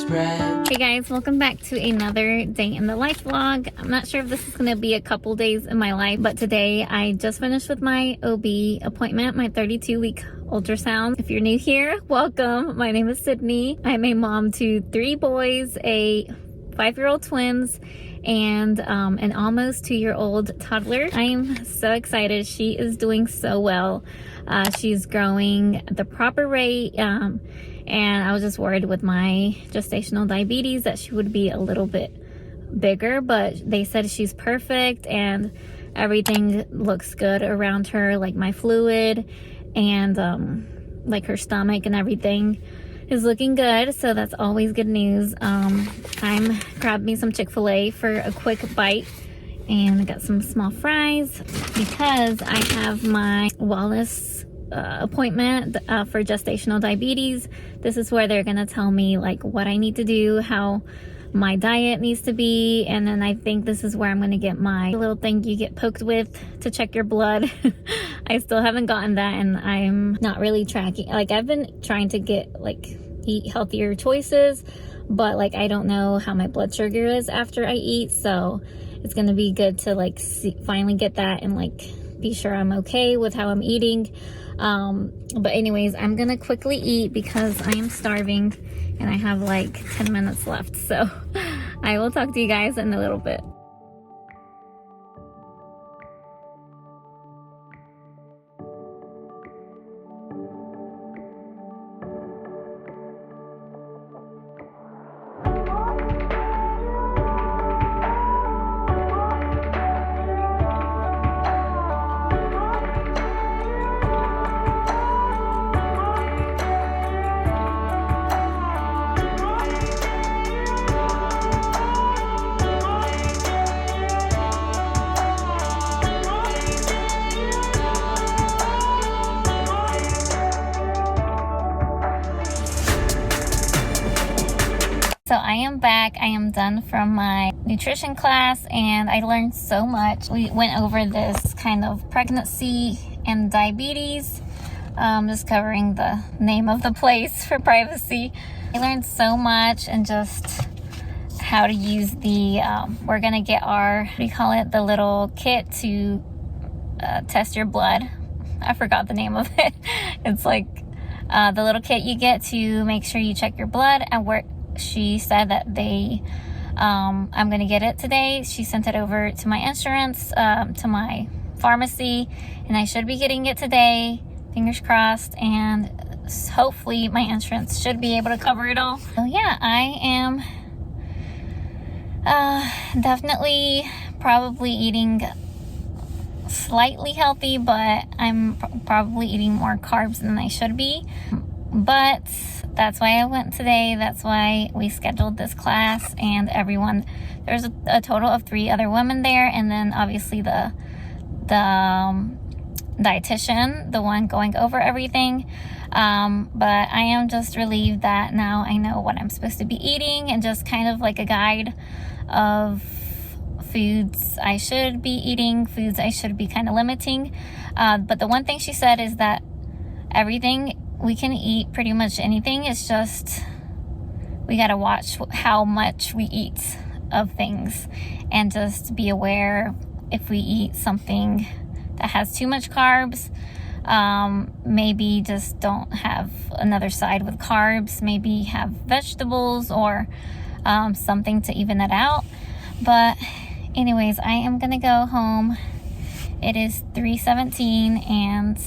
spread. Hey guys, welcome back to another day in the life vlog. I'm not sure if this is going to be a couple days in my life, but today I just finished with my OB appointment, my 32-week ultrasound. If you're new here, welcome. My name is Sydney. I'm a mom to 3 boys, a 5-year-old twins, and an almost 2-year-old toddler. I am so excited. She is doing so well. She's growing at the proper rate. And I was just worried with my gestational diabetes that she would be a little bit bigger, but they said she's perfect and everything looks good around her, like my fluid and like her stomach and everything is looking good, so that's always good news. I'm grabbed me some Chick-fil-A for a quick bite, and I got some small fries because I have my wellness appointment for gestational diabetes. This is where they're gonna tell me like what I need to do, how my diet needs to be, and then I think this is where I'm gonna get my little thing you get poked with to check your blood. I still haven't gotten that, and I'm not really tracking. Like, I've been trying to get like eat healthier choices, but like I don't know how my blood sugar is after I eat, so it's gonna be good to like finally get that and like be sure I'm okay with how I'm eating. But anyways, I'm gonna quickly eat because I am starving and I have like 10 minutes left, so I will talk to you guys in a little bit. So I am back. I am done from my nutrition class and I learned so much. We went over this kind of pregnancy and diabetes, just covering the name of the place for privacy. I learned so much, and just how to use the, we're gonna get our, what do you call it, the little kit to test your blood. I forgot the name of it. It's like the little kit you get to make sure you check your blood, and she said that I'm gonna get it today. She sent it over to my insurance, to my pharmacy, and I should be getting it today, fingers crossed, and hopefully my insurance should be able to cover it all. So yeah, I am definitely probably eating slightly healthy, but I'm probably eating more carbs than I should be. But that's why I went today. That's why we scheduled this class, and everyone, there's a total of 3 other women there, and then obviously the dietitian, the one going over everything. But I am just relieved that now I know what I'm supposed to be eating, and just kind of like a guide of foods I should be eating, foods I should be kind of limiting. But the one thing she said is that everything, we can eat pretty much anything. It's just we got to watch how much we eat of things, and just be aware if we eat something that has too much carbs. Maybe just don't have another side with carbs. Maybe have vegetables or something to even it out. But anyways, I am gonna go home. It is 3:17 and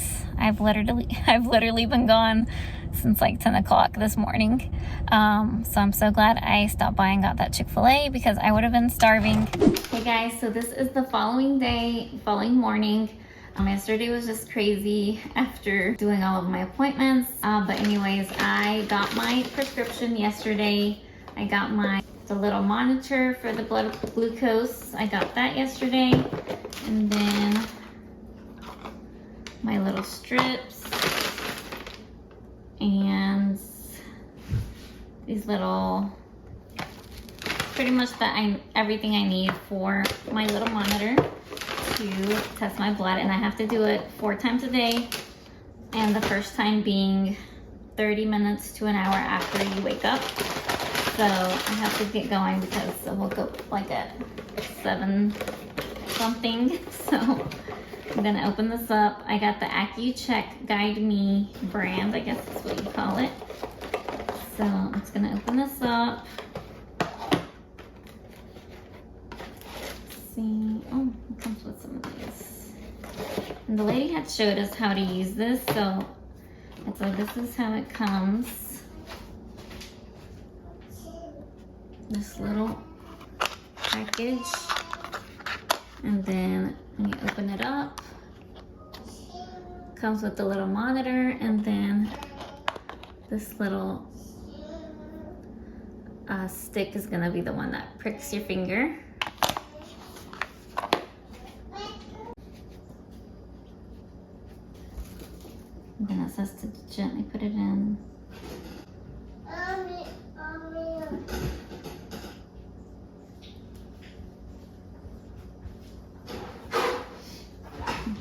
I've literally been gone since like 10 o'clock this morning. So I'm so glad I stopped by and got that Chick-fil-A because I would have been starving. Hey guys, so this is the following morning. Yesterday was just crazy after doing all of my appointments. But anyways, I got my prescription yesterday. I got the little monitor for the blood glucose. I got that yesterday. And then my little strips and these little, pretty much everything I need for my little monitor to test my blood. And I have to do it 4 times a day, and the first time being 30 minutes to an hour after you wake up. So I have to get going because I woke up like at 7 something. So I'm gonna open this up. I got the AccuCheck Guide Me brand, I guess that's what you call it. So I'm just gonna open this up. Let's see, oh, it comes with some of these. And the lady had showed us how to use this, so this is how it comes. This little package. And then when you open it up, comes with the little monitor, and then this little stick is gonna be the one that pricks your finger. And then it says to gently put it in.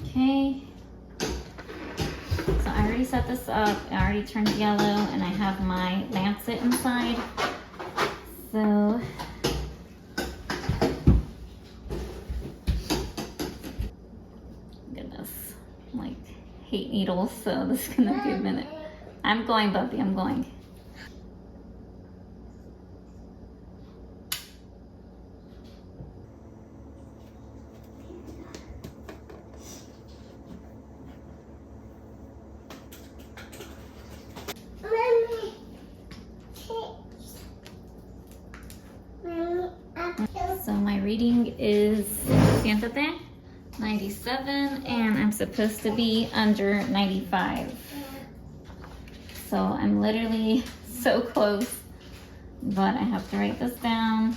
Okay. So I already set this up. I already turned yellow, and I have my lancet inside. So goodness, like hate needles, so this is gonna be a minute. I'm going, Bumpy, I'm going. So my reading is 97, and I'm supposed to be under 95. So I'm literally so close, but I have to write this down.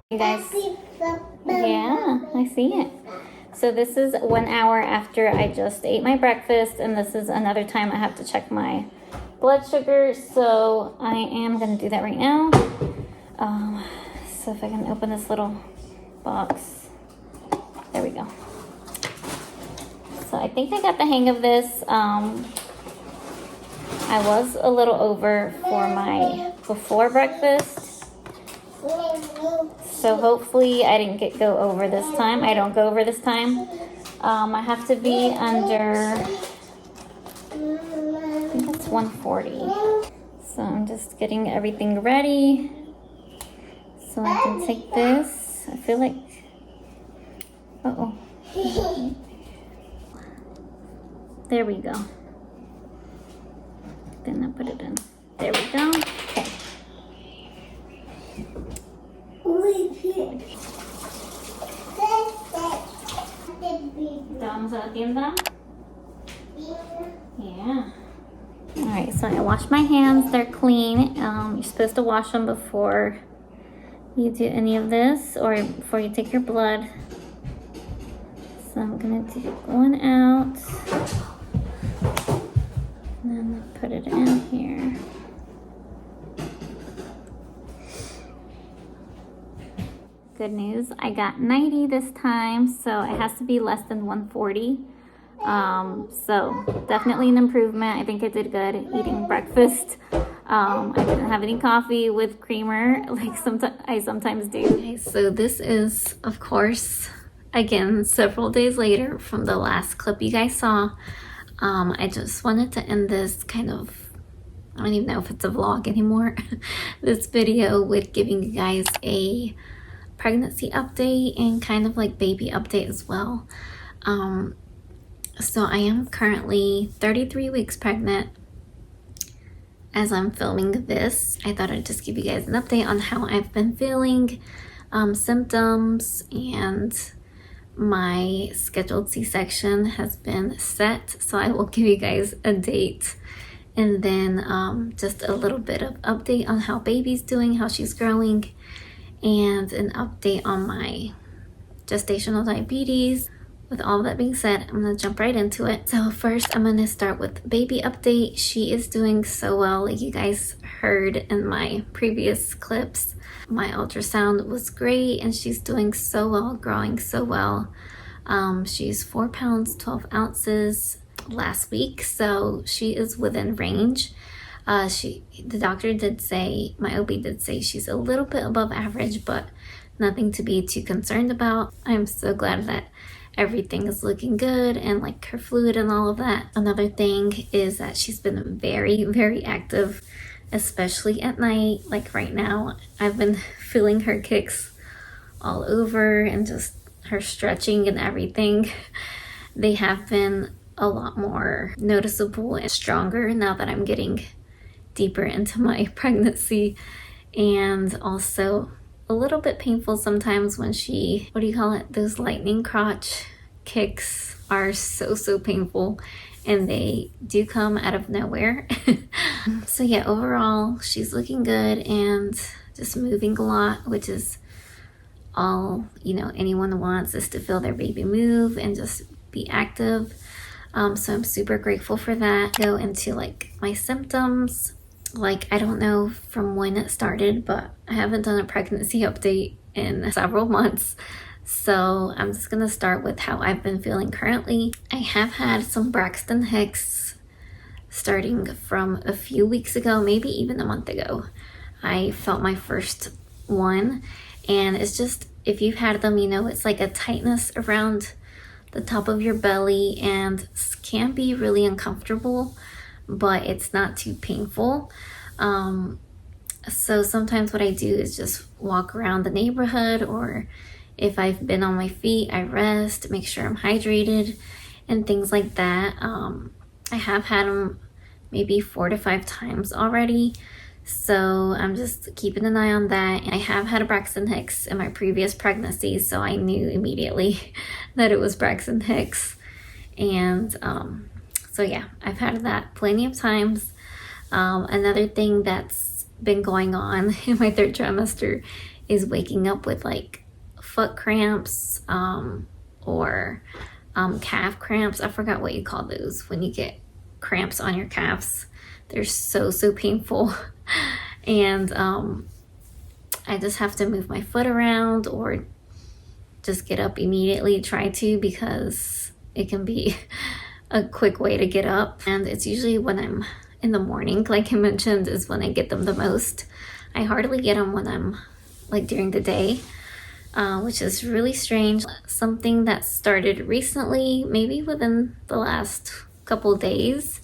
You guys, yeah, I see it. So this is 1 hour after I just ate my breakfast, and this is another time I have to check my blood sugar. So I am gonna do that right now. So if I can open this little box, there we go. So I think I got the hang of this. I was a little over for my before breakfast. So hopefully I didn't go over this time. I don't go over this time. I have to be under, I think it's 140. So I'm just getting everything ready so I can take this. I feel like, uh-oh. There we go. Then I put it in. There we go. Okay. ¿Vamos a la tienda? Yeah. Alright, so I washed my hands. They're clean. You're supposed to wash them before you do any of this, or before you take your blood. So I'm gonna take one out. And then put it in here. Good news, I got 90 this time, so it has to be less than 140. So definitely an improvement. I think I did good eating breakfast. I didn't have any coffee with creamer like I sometimes do. Okay, so this is, of course, again, several days later from the last clip you guys saw. I just wanted to end this kind of, I don't even know if it's a vlog anymore, this video with giving you guys a pregnancy update and kind of like baby update as well. So I am currently 33 weeks pregnant, as I'm filming this, I thought I'd just give you guys an update on how I've been feeling, symptoms, and my scheduled C-section has been set, so I will give you guys a date, and then just a little bit of update on how baby's doing, how she's growing, and an update on my gestational diabetes. With all that being said, I'm gonna jump right into it. So first, I'm gonna start with baby update. She is doing so well, like you guys heard in my previous clips. My ultrasound was great, and she's doing so well, growing so well. She's 4 pounds, 12 ounces last week, so she is within range. The doctor did say, my OB did say she's a little bit above average, but nothing to be too concerned about. I'm so glad that everything is looking good, and like her fluid and all of that. Another thing is that she's been very, very active, especially at night. Like right now, I've been feeling her kicks all over, and just her stretching and everything. They have been a lot more noticeable and stronger now that I'm getting deeper into my pregnancy, and also a little bit painful sometimes when she, what do you call it? Those lightning crotch kicks are so painful, and they do come out of nowhere. So yeah, overall, she's looking good and just moving a lot, which is all, you know, anyone wants, is to feel their baby move and just be active. So I'm super grateful for that. Go into like my symptoms. Like, I don't know from when it started, but I haven't done a pregnancy update in several months. So I'm just gonna start with how I've been feeling currently. I have had some Braxton Hicks starting from a few weeks ago, maybe even a month ago. I felt my first one, and it's just, if you've had them, you know, it's like a tightness around the top of your belly, and can be really uncomfortable, but it's not too painful. So sometimes what I do is just walk around the neighborhood, or if I've been on my feet, I rest, make sure I'm hydrated, and things like that. I have had them maybe 4 to 5 times already, so I'm just keeping an eye on that. I have had a Braxton Hicks in my previous pregnancy, so I knew immediately that it was Braxton Hicks. And so yeah, I've had that plenty of times. Another thing that's been going on in my 3rd trimester is waking up with like foot cramps, or calf cramps. I forgot what you call those when you get cramps on your calves. They're so painful. And I just have to move my foot around, or just get up immediately, try to, because it can be a quick way to get up. And it's usually when I'm in the morning, like I mentioned, is when I get them the most. I hardly get them when I'm like during the day, which is really strange. Something that started recently, maybe within the last couple days,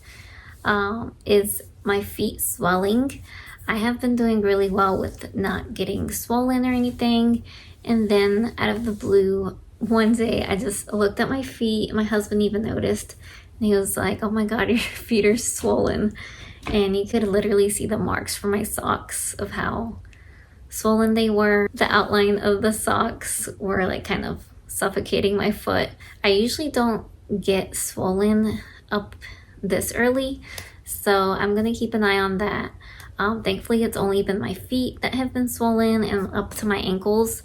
is my feet swelling. I have been doing really well with not getting swollen or anything, and then out of the blue, one day I just looked at my feet. My husband even noticed, and he was like, "Oh my God, your feet are swollen." And you could literally see the marks from my socks of how swollen they were. The outline of the socks were like kind of suffocating my foot. I usually don't get swollen up this early, so I'm gonna keep an eye on that. Thankfully, it's only been my feet that have been swollen, and up to my ankles.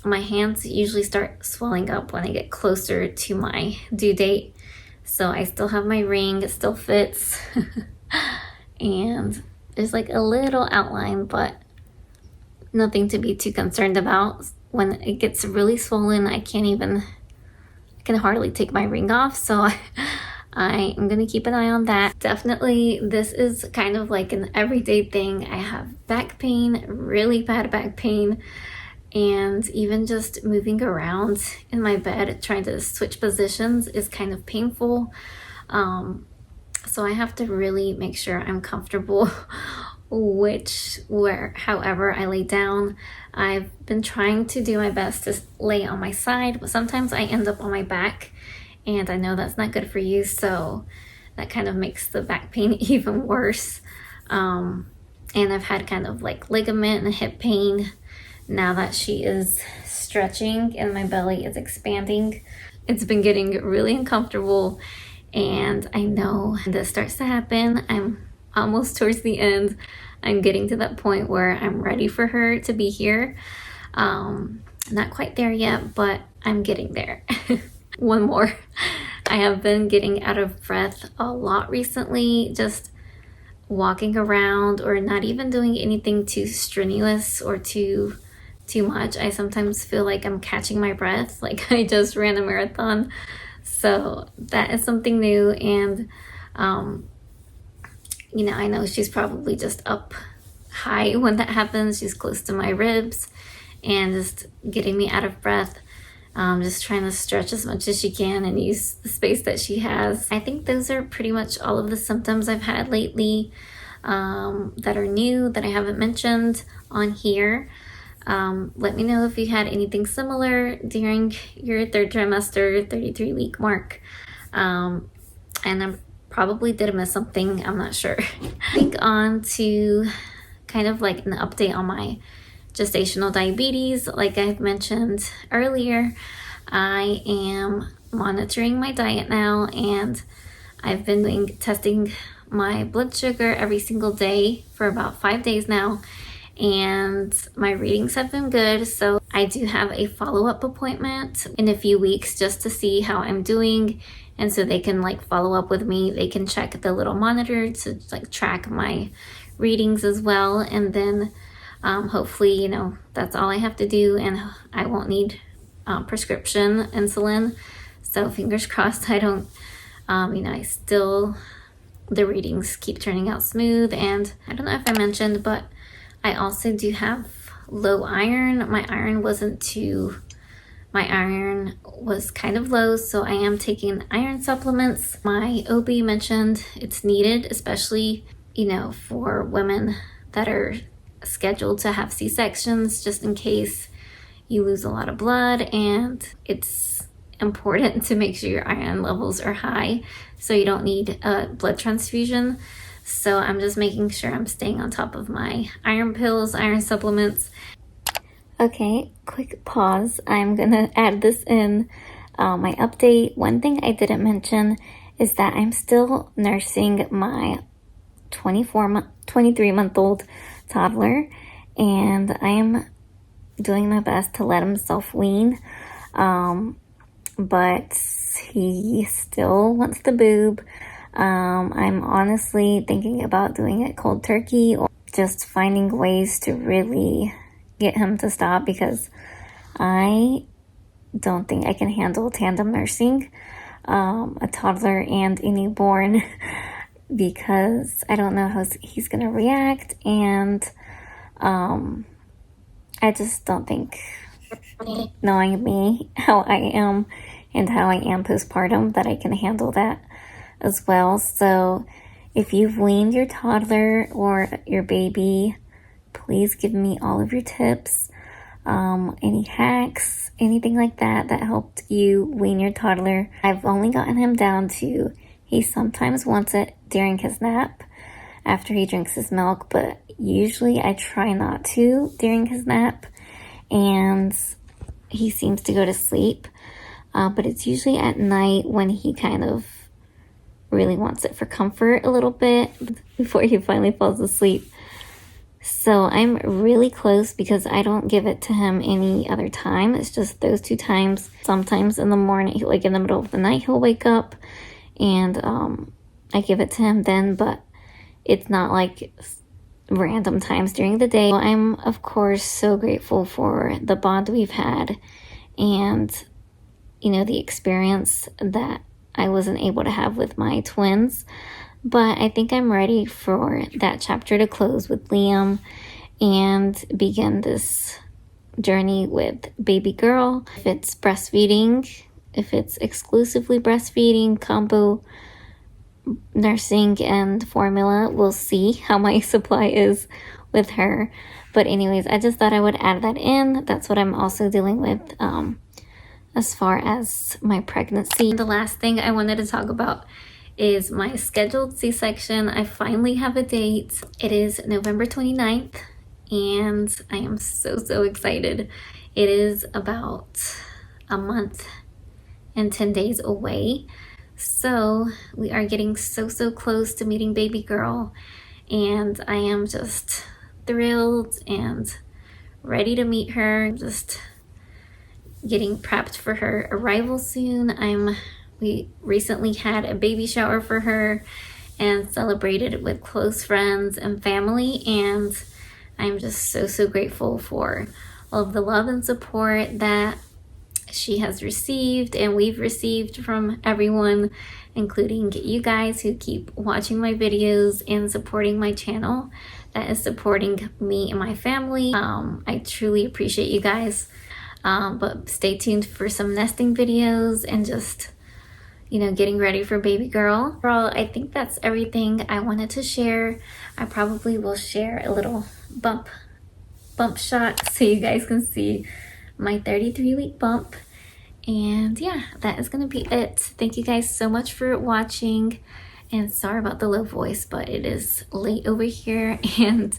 My hands usually start swelling up when I get closer to my due date. So I still have my ring, it still fits. And there's like a little outline, but nothing to be too concerned about. When it gets really swollen, I can hardly take my ring off. So I am gonna keep an eye on that. Definitely, this is kind of like an everyday thing. I have back pain, really bad back pain. And even just moving around in my bed, trying to switch positions is kind of painful. So I have to really make sure I'm comfortable however I lay down. I've been trying to do my best to lay on my side, but sometimes I end up on my back, and I know that's not good for you, so that kind of makes the back pain even worse. And I've had kind of like ligament and hip pain now that she is stretching and my belly is expanding. It's been getting really uncomfortable, and I know this starts to happen. I'm almost towards the end. I'm getting to that point where I'm ready for her to be here. Not quite there yet, but I'm getting there. One more. I have been getting out of breath a lot recently, just walking around or not even doing anything too strenuous or too much. I sometimes feel like I'm catching my breath, like I just ran a marathon. So that is something new, and you know, I know she's probably just up high when that happens. She's close to my ribs and just getting me out of breath. Just trying to stretch as much as she can and use the space that she has. I think those are pretty much all of the symptoms I've had lately that are new that I haven't mentioned on here. Let me know if you had anything similar during your third trimester, 33-week mark. And I probably did miss something, I'm not sure. I think on to kind of like an update on my gestational diabetes. Like I've mentioned earlier, I am monitoring my diet now, and I've been testing my blood sugar every single day for about 5 days now, and my readings have been good. So I do have a follow-up appointment in a few weeks just to see how I'm doing, and so they can like follow up with me. They can check the little monitor to like track my readings as well, and then hopefully, you know, that's all I have to do, and I won't need prescription insulin. So fingers crossed I don't, you know, the readings keep turning out smooth. And I don't know if I mentioned, but I also do have low iron. My iron was kind of low, so I am taking iron supplements. My OB mentioned it's needed, especially, you know, for women that are scheduled to have C-sections, just in case you lose a lot of blood, and it's important to make sure your iron levels are high so you don't need a blood transfusion. So I'm just making sure I'm staying on top of my iron pills, iron supplements. Okay, quick pause. I'm gonna add this in my update. One thing I didn't mention is that I'm still nursing my 23-month-old toddler, and I am doing my best to let him self-wean, but he still wants the boob. I'm honestly thinking about doing it cold turkey, or just finding ways to really get him to stop, because I don't think I can handle tandem nursing a toddler and a newborn because I don't know how he's gonna react, and I just don't think, knowing me, how I am and how I am postpartum, that I can handle that as well. So if you've weaned your toddler or your baby, please give me all of your tips, any hacks, anything like that helped you wean your toddler. I've only gotten him down to, he sometimes wants it during his nap after he drinks his milk, but usually I try not to during his nap, and he seems to go to sleep. But it's usually at night when he kind of really wants it for comfort a little bit before he finally falls asleep. So I'm really close because I don't give it to him any other time. It's just those 2 times. Sometimes in the morning, like in the middle of the night, he'll wake up and I give it to him then, but it's not like random times during the day. I'm, of course, so grateful for the bond we've had and, you know, the experience that I wasn't able to have with my twins. But I think I'm ready for that chapter to close with Liam and begin this journey with baby girl. If it's breastfeeding, if it's exclusively breastfeeding, combo nursing and formula, we'll see how my supply is with her. But anyways, I just thought I would add that in. That's what I'm also dealing with as far as my pregnancy. The last thing I wanted to talk about is my scheduled C-section. I finally have a date. It is November 29th, and I am so excited. It is about a month and 10 days away. So we are getting so close to meeting baby girl, and I am just thrilled and ready to meet her. Just getting prepped for her arrival soon. We recently had a baby shower for her and celebrated with close friends and family, and I'm just so grateful for all of the love and support that she has received and we've received from everyone, including you guys who keep watching my videos and supporting my channel. That is supporting me and my family. I truly appreciate you guys. But stay tuned for some nesting videos and just, you know, getting ready for baby girl. Overall, I think that's everything I wanted to share. I probably will share a little bump shot so you guys can see my 33-week bump. And yeah, that is gonna be it. Thank you guys so much for watching, and sorry about the low voice, but it is late over here and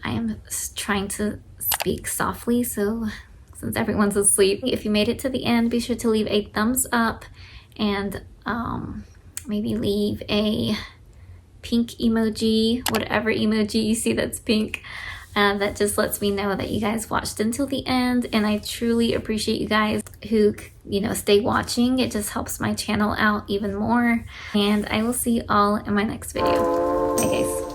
I am trying to speak softly, so since everyone's asleep. If you made it to the end, be sure to leave a thumbs up and maybe leave a pink emoji, whatever emoji you see that's pink. That just lets me know that you guys watched until the end, and I truly appreciate you guys who, you know, stay watching. It just helps my channel out even more, and I will see you all in my next video. Bye guys.